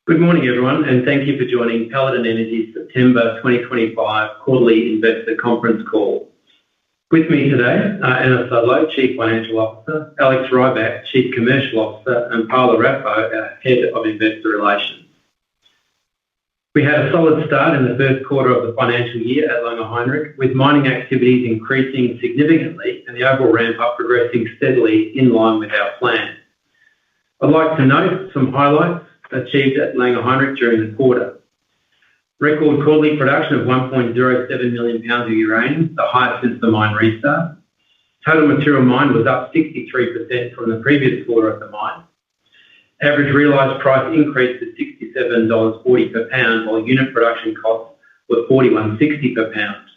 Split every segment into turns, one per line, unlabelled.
Good morning, everyone, and thank you for joining Paladin Energy's September 2025 quarterly investor conference call. With me today are Anna Sudlow, Chief Financial Officer, Alex Rybak, Chief Commercial Officer, and Paula Raffo, our Head of Investor Relations. We had a solid start in the first quarter of the financial year at Langer Heinrich, with mining activities increasing significantly and the overall ramp-up progressing steadily in line with our plan. I'd like to note some highlights achieved at Langer Heinrich during the quarter. Record quarterly production of 1.07 million pounds of uranium, the highest since the mine restart. Total material mined was up 63% from the previous quarter of the mine. Average realised price increased to $67.40 per pound, while unit production costs were $41.60 per pound.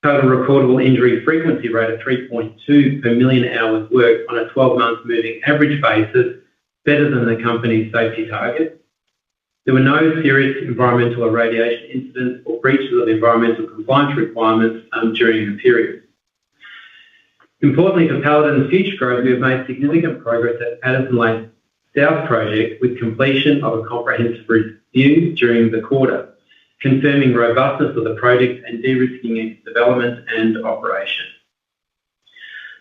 Total recordable injury frequency rate of 3.2 per million hours worked on a 12-month moving average basis, better than the company's safety target. There were no serious environmental or radiation incidents or breaches of environmental compliance requirements during the period. Importantly for Paladin's future growth, we have made significant progress at Patterson Lake South project with completion of a comprehensive review during the quarter, confirming robustness of the project and de-risking its development and operation.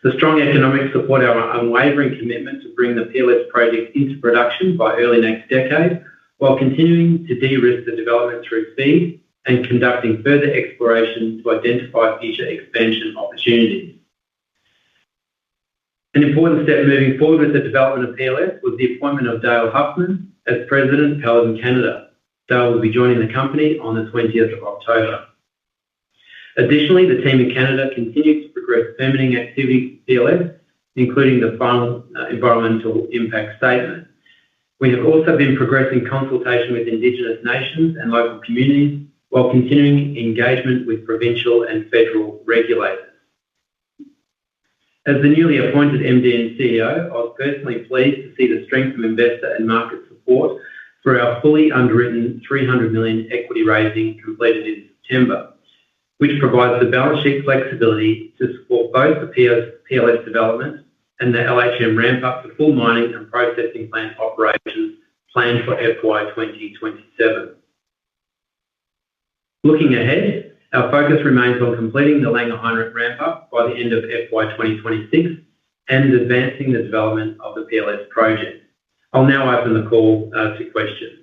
The strong economics support our unwavering commitment to bring the PLS project into production by early next decade, while continuing to de-risk the development through FEED and conducting further exploration to identify future expansion opportunities. An important step moving forward with the development of PLS was the appointment of Dale Huffman as President of Paladin Canada. Dale will be joining the company on the 20th of October. Additionally, the team in Canada continues to progress permitting activities for PLS, including the final environmental impact statement. We have also been progressing consultation with Indigenous nations and local communities, while continuing engagement with provincial and federal regulators. As the newly appointed MD and CEO, I was personally pleased to see the strength of investor and market support for our fully underwritten $300 million equity raising completed in September, which provides the balance sheet flexibility to support both the PLS development and the LHM ramp-up to full mining and processing plant operations planned for FY 2027. Looking ahead, our focus remains on completing the Langer Heinrich ramp-up by the end of FY 2026 and advancing the development of the PLS project. I'll now open the call to questions.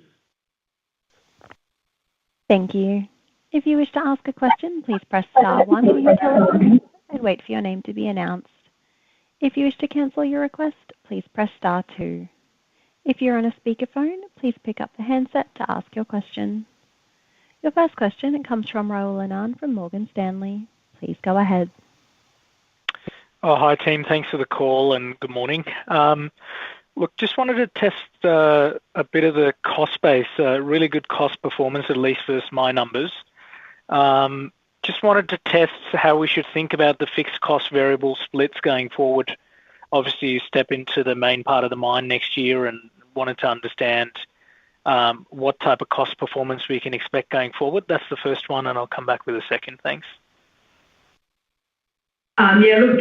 Thank you. If you wish to ask a question, please press star one on your telephone and wait for your name to be announced. If you wish to cancel your request, please press star two. If you're on a speakerphone, please pick up the handset to ask your question. Your first question comes from Rahul Anand from Morgan Stanley. Please go ahead.
Oh, hi team, thanks for the call and good morning. Look, just wanted to test a bit of the cost base, really good cost performance, at least versus my numbers. Just wanted to test how we should think about the fixed cost variable splits going forward. Obviously, you step into the main part of the mine next year and wanted to understand what type of cost performance we can expect going forward. That's the first one, and I'll come back with a second. Thanks.
Yeah, look,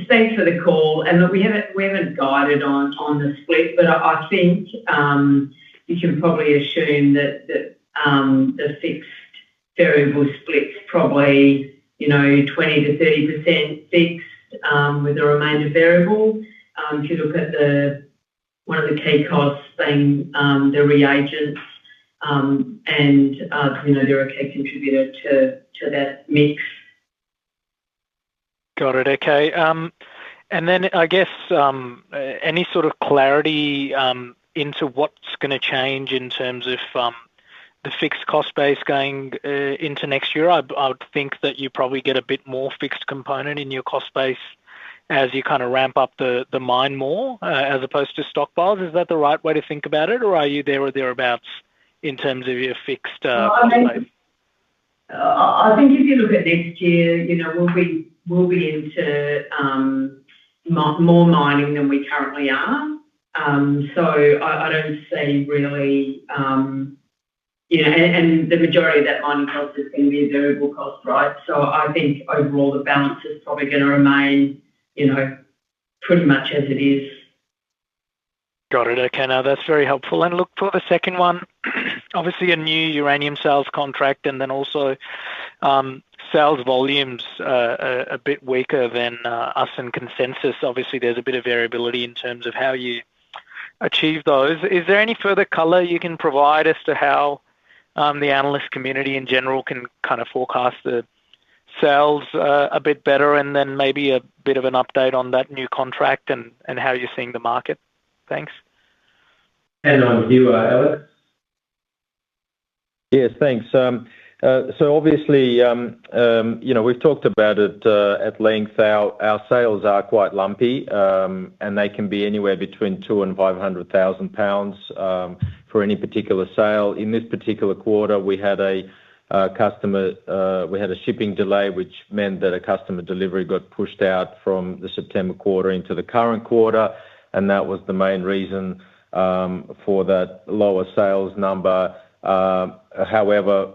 thanks for the call. And look, we haven't guided on the split, but I think you can probably assume that the fixed variable split's probably 20 to 30% fixed with the remainder variable. If you look at one of the key costs being the reagents, and they're a key contributor to that mix.
Got it. Okay. And then I guess any sort of clarity into what's going to change in terms of the fixed cost base going into next year. I would think that you probably get a bit more fixed component in your cost base as you kind of ramp up the mine more as opposed to stockpiles. Is that the right way to think about it, or are you there or thereabouts in terms of your fixed cost base?
I think if you look at next year, we'll be into more mining than we currently are. So I don't see really, and the majority of that mining cost is going to be a variable cost, right? So I think overall the balance is probably going to remain, pretty much as it is.
Got it. Okay, now that's very helpful. And look, for the second one, obviously a new uranium sales contract and then also sales volumes a bit weaker than us and consensus. Obviously, there's a bit of variability in terms of how you achieve those. Is there any further color you can provide as to how the analyst community in general can kind of forecast the sales a bit better, and then maybe a bit of an update on that new contract and how you're seeing the market? Thanks.
And on to you, Alex.
Yes, thanks. So obviously, we've talked about it at length. Our sales are quite lumpy, and they can be anywhere between 200,000 and 500,000 pounds for any particular sale. In this particular quarter, we had a shipping delay, which meant that a customer delivery got pushed out from the September quarter into the current quarter, and that was the main reason for that lower sales number. However,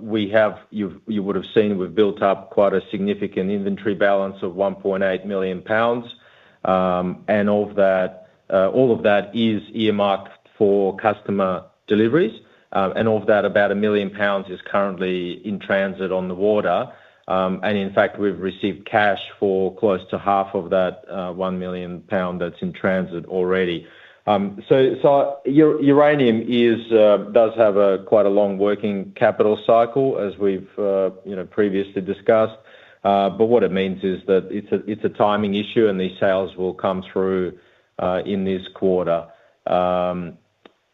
you would have seen we've built up quite a significant inventory balance of 1.8 million pounds, and all of that is earmarked for customer deliveries, and of that, about 1 million pounds is currently in transit on the water. And in fact, we've received cash for close to half of that 1 million pound that's in transit already. So uranium does have quite a long working capital cycle, as we've previously discussed. But what it means is that it's a timing issue, and these sales will come through in this quarter. So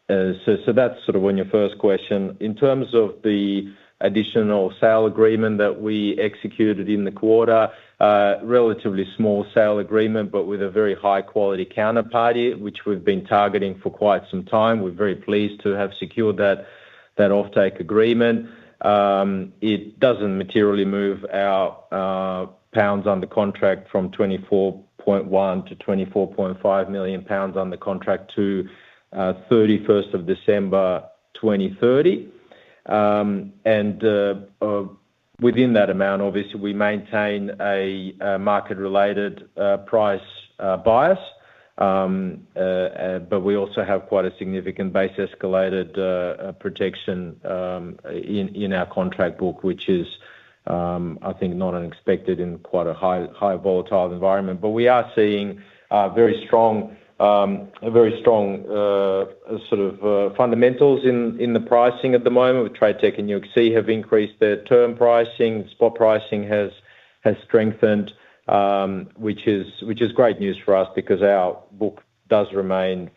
that's sort of on your first question. In terms of the additional sale agreement that we executed in the quarter, relatively small sale agreement, but with a very high quality counterparty, which we've been targeting for quite some time. We're very pleased to have secured that offtake agreement. It doesn't materially move our pounds under contract from 24.1 to 24.5 million pounds under contract to 31st of December 2030. And within that amount, obviously, we maintain a market-related price bias, but we also have quite a significant base escalated protection in our contract book, which is, I think, not unexpected in quite a high volatile environment. But we are seeing very strong fundamentals in the pricing at the moment. With TradeTech and UxC have increased their term pricing. Spot pricing has strengthened, which is great news for us because our book does remain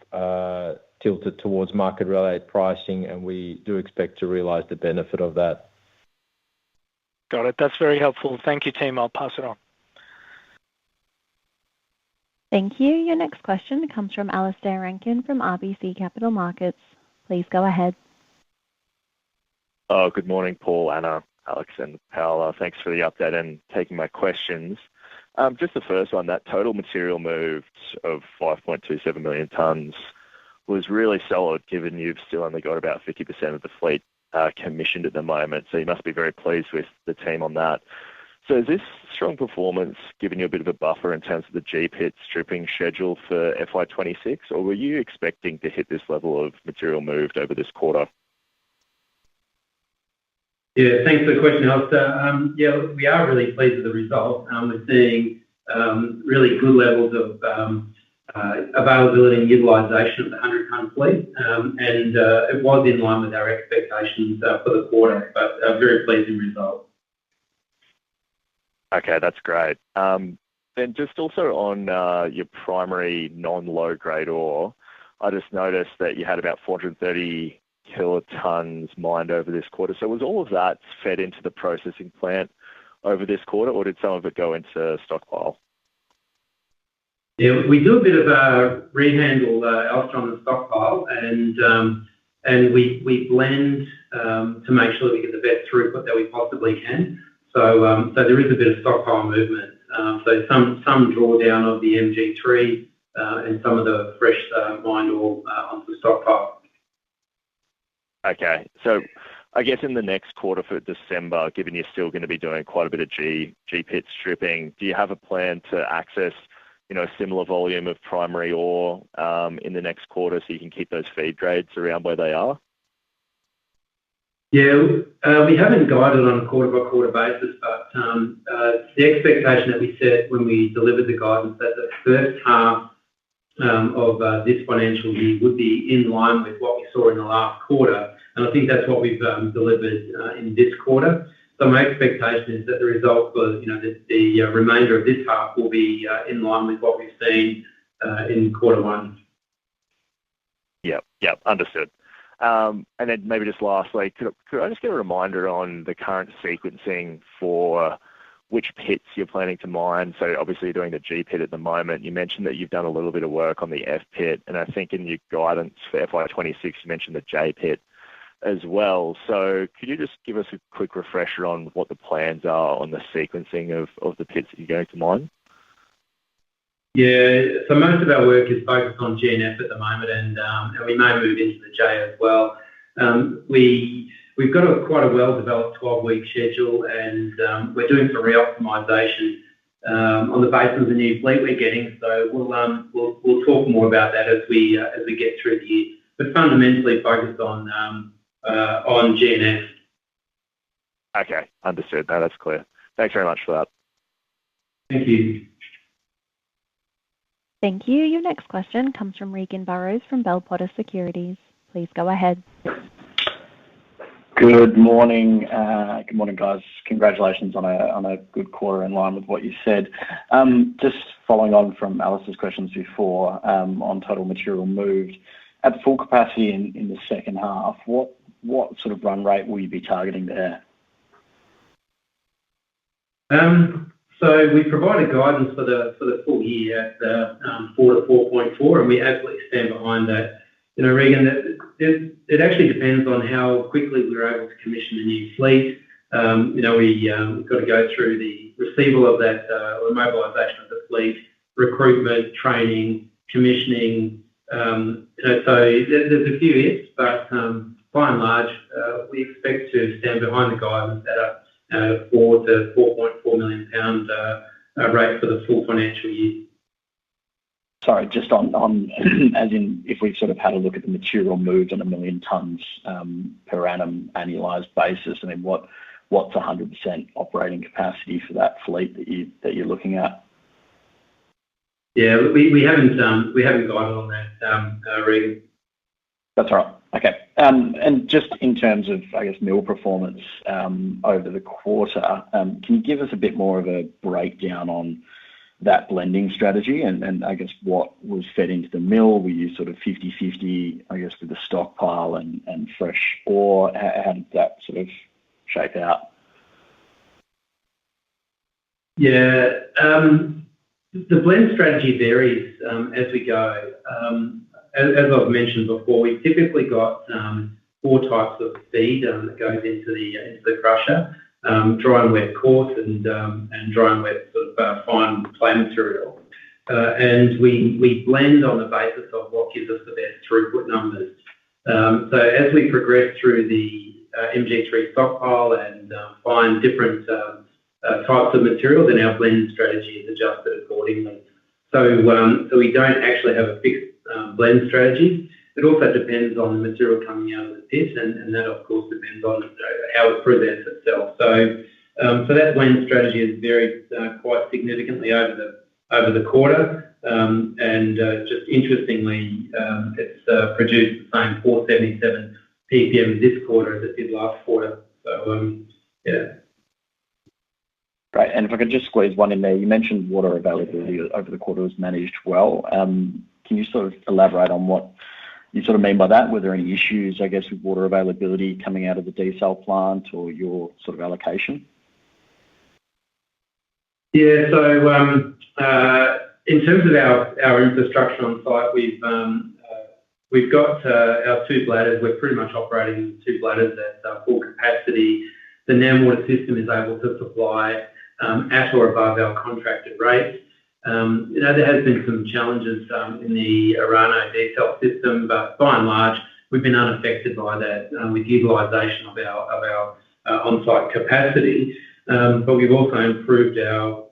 tilted towards market-related pricing, and we do expect to realise the benefit of that.
Got it. That's very helpful. Thank you, team. I'll pass it on.
Thank you. Your next question comes from Alistair Rankin from RBC Capital Markets. Please go ahead.
Good morning, Paul, Anna, Alex, and Paola. Thanks for the update and taking my questions. Just the first one, that total material moved of 5.27 million tonnes was really solid, given you've still only got about 50% of the fleet commissioned at the moment. So you must be very pleased with the team on that. So is this strong performance giving you a bit of a buffer in terms of the G-pit stripping schedule for FY26, or were you expecting to hit this level of material moved over this quarter?
Yeah, thanks for the question, Alistair. Yeah, we are really pleased with the result. We're seeing really good levels of availability and utilisation of the 100-tonne fleet, and it was in line with our expectations for the quarter, but a very pleasing result.
Okay, that's great. Then just also on your primary non-low-grade ore, I just noticed that you had about 430 kilotonnes mined over this quarter. So was all of that fed into the processing plant over this quarter, or did some of it go into stockpile?
Yeah, we do a bit of a rehandle, Alistair, on the stockpile, and we blend to make sure that we get the best throughput that we possibly can. So there is a bit of stockpile movement. So some drawdown of the MG3 and some of the fresh mined ore onto the stockpile.
Okay, so I guess in the next quarter for December, given you're still going to be doing quite a bit of G-pit stripping, do you have a plan to access a similar volume of primary ore in the next quarter so you can keep those feed grades around where they are?
Yeah, we haven't guided on a quarter-by-quarter basis, but the expectation that we set when we delivered the guidance that the first half of this financial year would be in line with what we saw in the last quarter, and I think that's what we've delivered in this quarter. So my expectation is that the result for the remainder of this half will be in line with what we've seen in quarter one.
Yep, understood. And then maybe just lastly, could I just get a reminder on the current sequencing for which pits you're planning to mine? So obviously you're doing the G pit at the moment. You mentioned that you've done a little bit of work on the F pit, and I think in your guidance for FY26 you mentioned the J pit as well. So could you just give us a quick refresher on what the plans are on the sequencing of the pits that you're going to mine?
Yeah, so most of our work is focused on G and F at the moment, and we may move into the J as well. We've got quite a well-developed 12-week schedule, and we're doing some re-optimisation on the basis of the new fleet we're getting. So we'll talk more about that as we get through the year, but fundamentally focused on G and F.
Okay, understood. No, that's clear. Thanks very much for that.
Thank you.
Thank you. Your next question comes from Regan Burrows from Bell Potter Securities. Please go ahead.
Good morning. Good morning, guys. Congratulations on a good quarter in line with what you said. Just following on from Alice's questions before on total material moved. At full capacity in the second half, what sort of run rate will you be targeting there?
So we provided guidance for the full year at 4 to 4.4, and we absolutely stand behind that. Regan, it actually depends on how quickly we're able to commission the new fleet. We've got to go through the receival of that, or mobilisation of the fleet, recruitment, training, commissioning. So there's a few ifs, but by and large, we expect to stand behind the guidance at a 4 to 4.4 million pound rate for the full financial year.
Sorry, just on as in if we sort of had a look at the material moved on 1 million tonnes per annum annualised basis, I mean, what's 100% operating capacity for that fleet that you're looking at?
Yeah, we haven't guided on that, Regan.
That's all right. Okay. And just in terms of, I guess, mill performance over the quarter, can you give us a bit more of a breakdown on that blending strategy and I guess what was fed into the mill? Were you sort of 50-50, I guess, with the stockpile and fresh ore? How did that sort of shape out?
Yeah, the blend strategy varies as we go. As I've mentioned before, we've typically got 4 types of feed that goes into the crusher: dry and wet coarse, and dry and wet sort of fine clay material. And we blend on the basis of what gives us the best throughput numbers. So as we progress through the MG3 stockpile and find different types of material, then our blend strategy is adjusted accordingly. So we don't actually have a fixed blend strategy. It also depends on the material coming out of the pit, and that of course depends on how it presents itself. So that blend strategy has varied quite significantly over the quarter, and just interestingly, it's produced the same 477 ppm this quarter as it did last quarter. So yeah.
Great. And if I could just squeeze one in there, you mentioned water availability over the quarter was managed well. Can you sort of elaborate on what you sort of mean by that? Were there any issues, I guess, with water availability coming out of the desal plant or your sort of allocation?
Yeah, so in terms of our infrastructure on site, we've got our 2 bladders. We're pretty much operating 2 bladders at full capacity. The NAM water system is able to supply at or above our contracted rates. There has been some challenges in the Arano desal system, but by and large, we've been unaffected by that with utilisation of our on-site capacity. But we've also improved our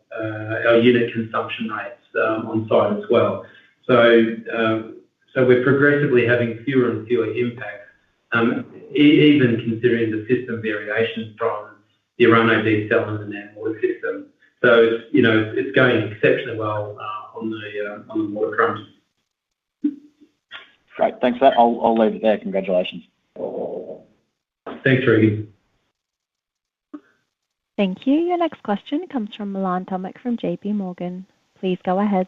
unit consumption rates. on site as well. So we're progressively having fewer and fewer impacts, even considering the system variations from the Arano desal and the NamWater system. So it's going exceptionally well on the water front.
Great, thanks for that. I'll leave it there. Congratulations.
Thanks, Regan.
Thank you. Your next question comes from Milan Tomic from JP Morgan. Please go ahead.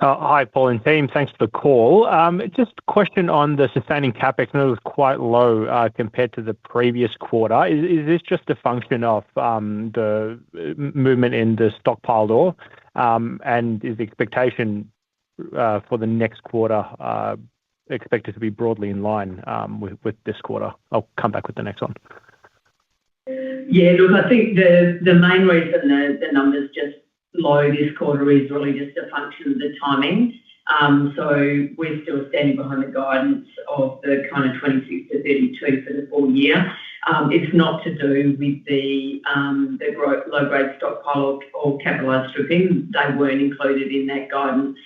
Hi, Paul and team. Thanks for the call. Just a question on the sustaining CapEx. I know it was quite low compared to the previous quarter. Is this just a function of the movement in the stockpiled ore? And is the expectation for the next quarter expected to be broadly in line with this quarter? I'll come back with the next one.
Yeah, look, I think the main reason the numbers just low this quarter is really just a function of the timing. So we're still standing behind the guidance of the kind of 26 to 32 for the full year. It's not to do with the low-grade stockpile or capitalised stripping. They weren't included in that guidance.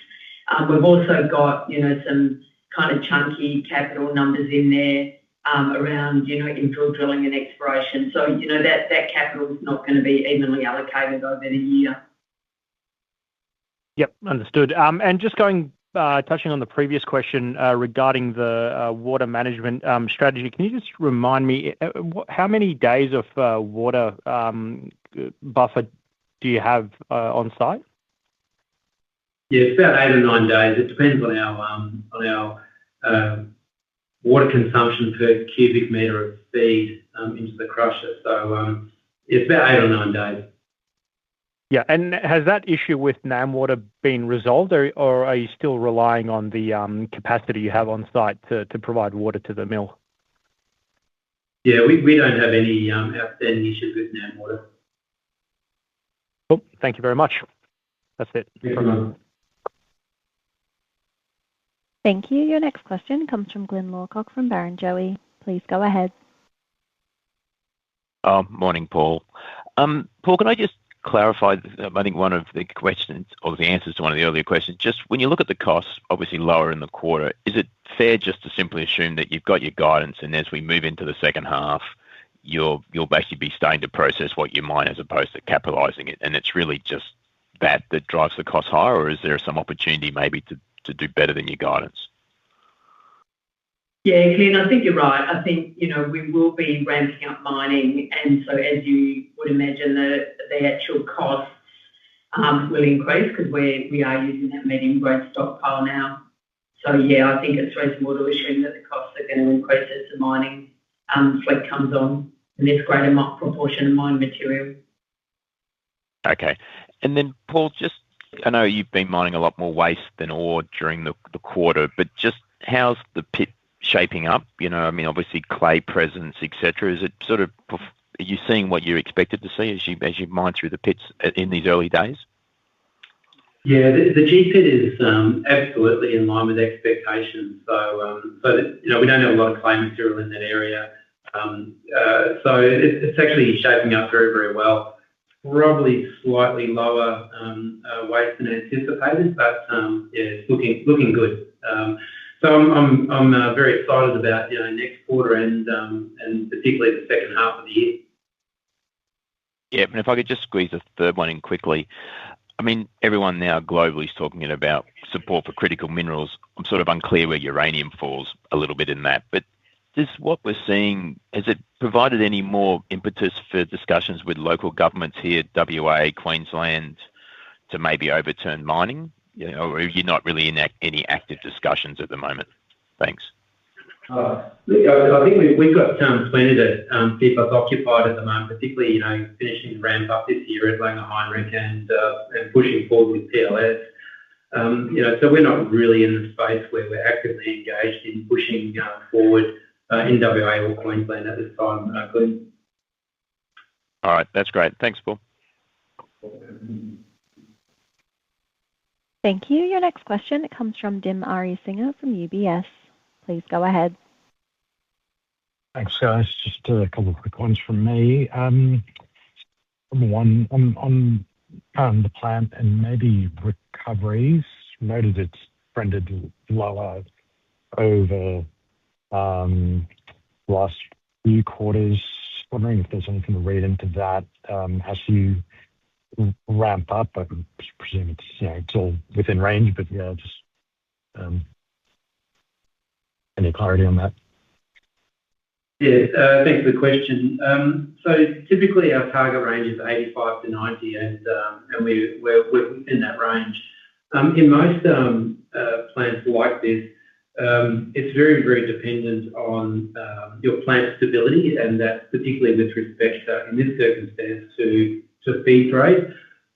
We've also got, some kind of chunky capital numbers in there around, infill drilling and exploration. So, that capital is not going to be evenly allocated over the year.
Yep, understood. And just touching on the previous question regarding the water management strategy, can you just remind me how many days of water buffer do you have on site?
Yeah, it's about 8 or 9 days. It depends on our water consumption per cubic metre of feed into the crusher. So it's about 8 or 9 days.
Yeah, and has that issue with NamWater been resolved, or are you still relying on the capacity you have on site to provide water to the mill?
Yeah, we don't have any outstanding issues with NamWater.
Cool. Thank you very much. That's it.
Thank you. Your next question comes from Glyn Lawcock from Barrenjoey. Please go ahead.
Morning, Paul. Paul, can I just clarify, I think one of the questions or the answers to one of the earlier questions, just when you look at the costs, obviously lower in the quarter, is it fair just to simply assume that you've got your guidance and as we move into the second half, you'll basically be starting to process what you mine as opposed to capitalising it, and it's really just that drives the cost higher, or is there some opportunity maybe to do better than your guidance?
Yeah, Glyn, I think you're right. I think, we will be ramping up mining, and so as you would imagine, the actual costs will increase because we are using that medium-grade stockpile now. So, yeah, I think it's reasonable to assume that the costs are going to increase as the mining fleet comes on, and there's greater proportion of mine material.
Okay. And then, Paul, I know you've been mining a lot more waste than ore during the quarter, but just how's the pit shaping up? Obviously clay presence, etc. Is it sort of, are you seeing what you expected to see as you mine through the pits in these early days?
Yeah, the G pit is absolutely in line with expectations. So we don't have a lot of clay material in that area. So it's actually shaping up very, very well. Probably slightly lower waste than anticipated, but it's looking good. So I'm very excited about next quarter and particularly the second half of the year.
Yeah, and if I could just squeeze a third one in quickly. Everyone now globally is talking about support for critical minerals. I'm sort of unclear where uranium falls a little bit in that, but what we're seeing, has it provided any more impetus for discussions with local governments here, WA, Queensland, to maybe overturn mining? Or are you not really in any active discussions at the moment? Thanks.
I think we've got plenty to keep us occupied at the moment, particularly finishing the ramp up this year at Langer Heinrich and pushing forward with PLS. So we're not really in the space where we're actively engaged in pushing forward in WA or Queensland at this time, Glyn.
All right, that's great. Thanks, Paul.
Thank you. Your next question comes from Dim Ariyasinghe from UBS. Please go ahead.
Thanks, guys. Just a couple of quick ones from me. Number one, on the plant and maybe recoveries. Noted it's trended lower over last few quarters. Wondering if there's anything to read into that as you ramp up. I presume it's, it's all within range, but yeah, just any clarity on that?
Yeah, thanks for the question. So typically our target range is 85 to 90, and we're within that range. In most plants like this, it's very, very dependent on your plant stability, and that's particularly with respect, in this circumstance, to feed grade.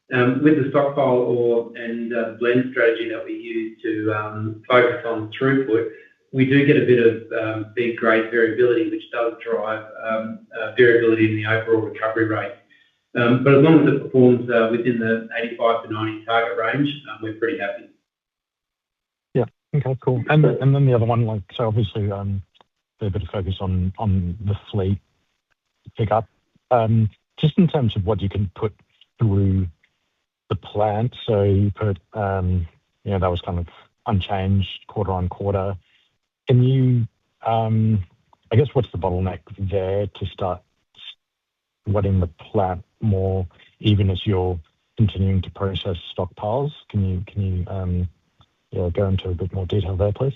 With the stockpile ore and blend strategy that we use to focus on throughput, we do get a bit of feed grade variability, which does drive variability in the overall recovery rate. But as long as it performs within the 85 to 90 target range, we're pretty happy.
Yeah. Okay, cool. And then the other one, so obviously a bit of focus on the fleet pickup. Just in terms of what you can put through the plant, so you put, that was kind of unchanged quarter on quarter. Can you, I guess, what's the bottleneck there to start wetting the plant more, even as you're continuing to process stockpiles? Can you go into a bit more detail there, please?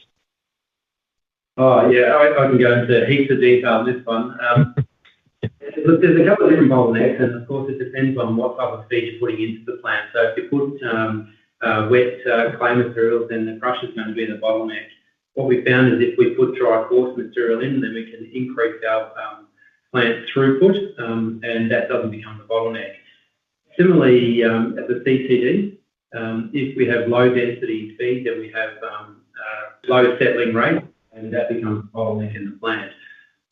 Oh, yeah, I can go into heaps of detail on this one. Look, there's a couple of different bottlenecks, and of course it depends on what type of feed you're putting into the plant. So if you put wet clay materials, then the crusher is going to be the bottleneck. What we found is if we put dry coarse material in, then we can increase our plant throughput, and that doesn't become the bottleneck. Similarly, at the CTD, if we have low density feed, then we have low settling rate, and that becomes a bottleneck in the plant.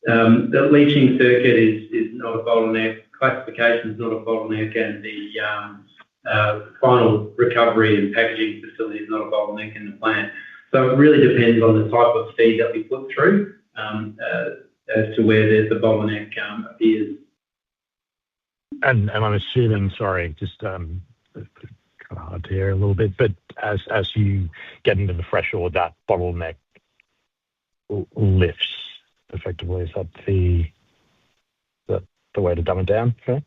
The leaching circuit is not a bottleneck, classification is not a bottleneck, and the final recovery and packaging facility is not a bottleneck in the plant. So it really depends on the type of feed that we put through as to where the bottleneck appears.
And I'm assuming, sorry, just kind of hard to hear a little bit, but as you get into the fresh ore, that bottleneck lifts effectively. Is that the way to dumb it down? Okay.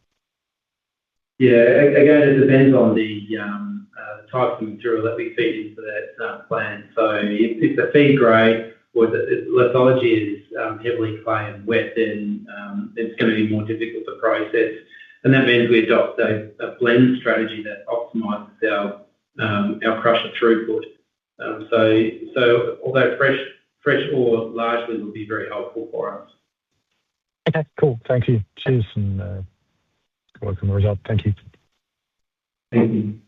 Yeah, again, it depends on the types of material that we feed into that plant. So if the feed grade or the lithology is heavily clay and wet, then it's going to be more difficult to process. And that means we adopt a blend strategy that optimises our crusher throughput. So although fresh ore largely will be very helpful for us.
Okay, cool. Thank you. Cheers, and good work on the result. Thank you.
Thank you.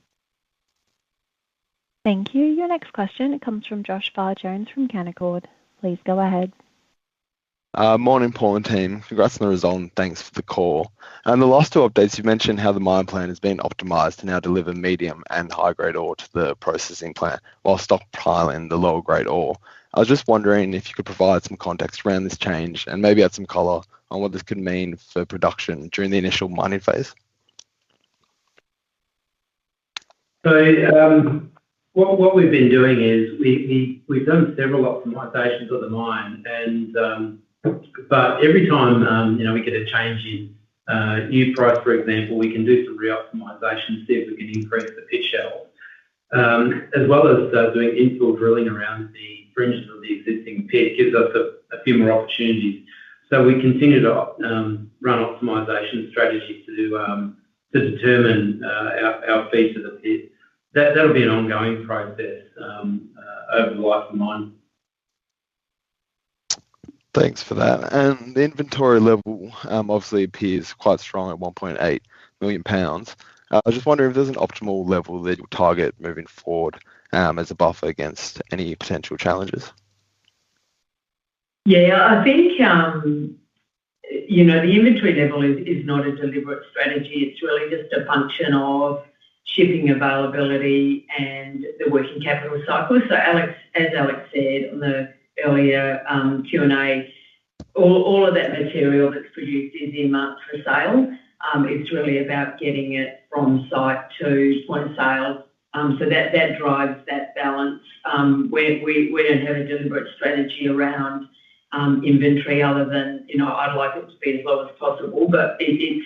Thank you. Your next question comes from Josh Barr-Jones from Canaccord. Please go ahead.
Morning, Paul and team. Congrats on the result and thanks for the call. The last two updates, you mentioned how the mine plan has been optimised to now deliver medium and high-grade ore to the processing plant while stockpiling the lower-grade ore. I was just wondering if you could provide some context around this change and maybe add some colour on what this could mean for production during the initial mining phase.
So what we've been doing is we've done several optimisations of the mine, and but every time we get a change in new price, for example, we can do some re-optimisation, see if we can increase the pit shells, as well as doing infill drilling around the fringes of the existing pit gives us a few more opportunities. So we continue to run optimisation strategies to determine our feed to the pit. That'll be an ongoing process over the life of the mine.
Thanks for that. And the inventory level obviously appears quite strong at 1.8 million pounds. I was just wondering if there's an optimal level that you'll target moving forward as a buffer against any potential challenges.
Yeah, I think, the inventory level is not a deliberate strategy. It's really just a function of shipping availability and the working capital cycle. So as Alex said on the earlier Q&A, all of that material that's produced is earmarked for sale. It's really about getting it from site to point of sale. So that drives that balance. We don't have a deliberate strategy around inventory other than, I'd like it to be as low as possible, but it's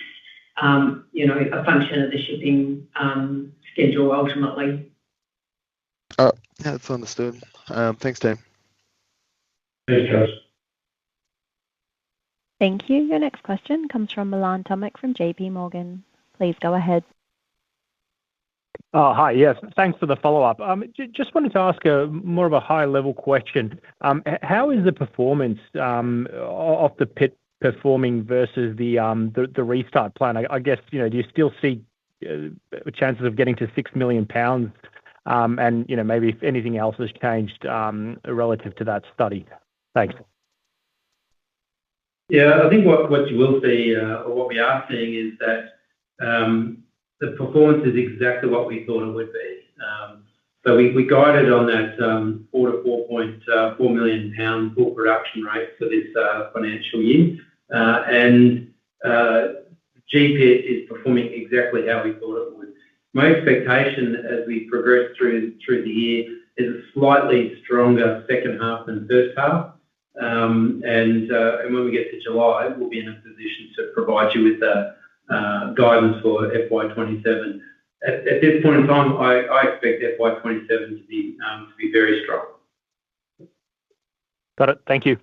a function of the shipping schedule ultimately.
Yeah, that's understood. Thanks, team.
Thanks, Josh.
Thank you. Your next question comes from Milan Tomic from JP Morgan. Please go ahead.
Oh, hi. Yes, thanks for the follow-up. Just wanted to ask more of a high-level question. How is the performance of the pit performing versus the restart plan? I guess, do you still see chances of getting to 6 million pounds? And, maybe if anything else has changed relative to that study. Thanks.
Yeah, I think what you will see, or what we are seeing, is that the performance is exactly what we thought it would be. So we guided on that 4 to 4.4 million pound full production rate for this financial year, and GPIT is performing exactly how we thought it would. My expectation as we progress through the year is a slightly stronger second half than first half. And when we get to July, we'll be in a position to provide you with guidance for FY27. At this point in time, I expect FY27 to be very strong.
Got it. Thank you.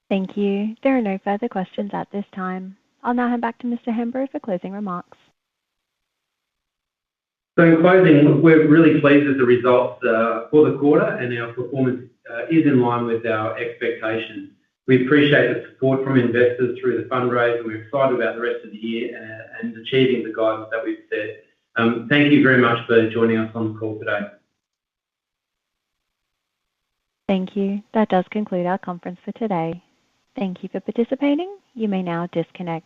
Thank you. There are no further questions at this time. I'll now hand back to Mr. Hembrow for closing remarks.
So in closing, we're really pleased with the results for the quarter, and our performance is in line with our expectations. We appreciate the support from investors through the fundraise, and we're excited about the rest of the year and achieving the guidance that we've set. Thank you very much for joining us on the call today.
Thank you. That does conclude our conference for today. Thank you for participating. You may now disconnect.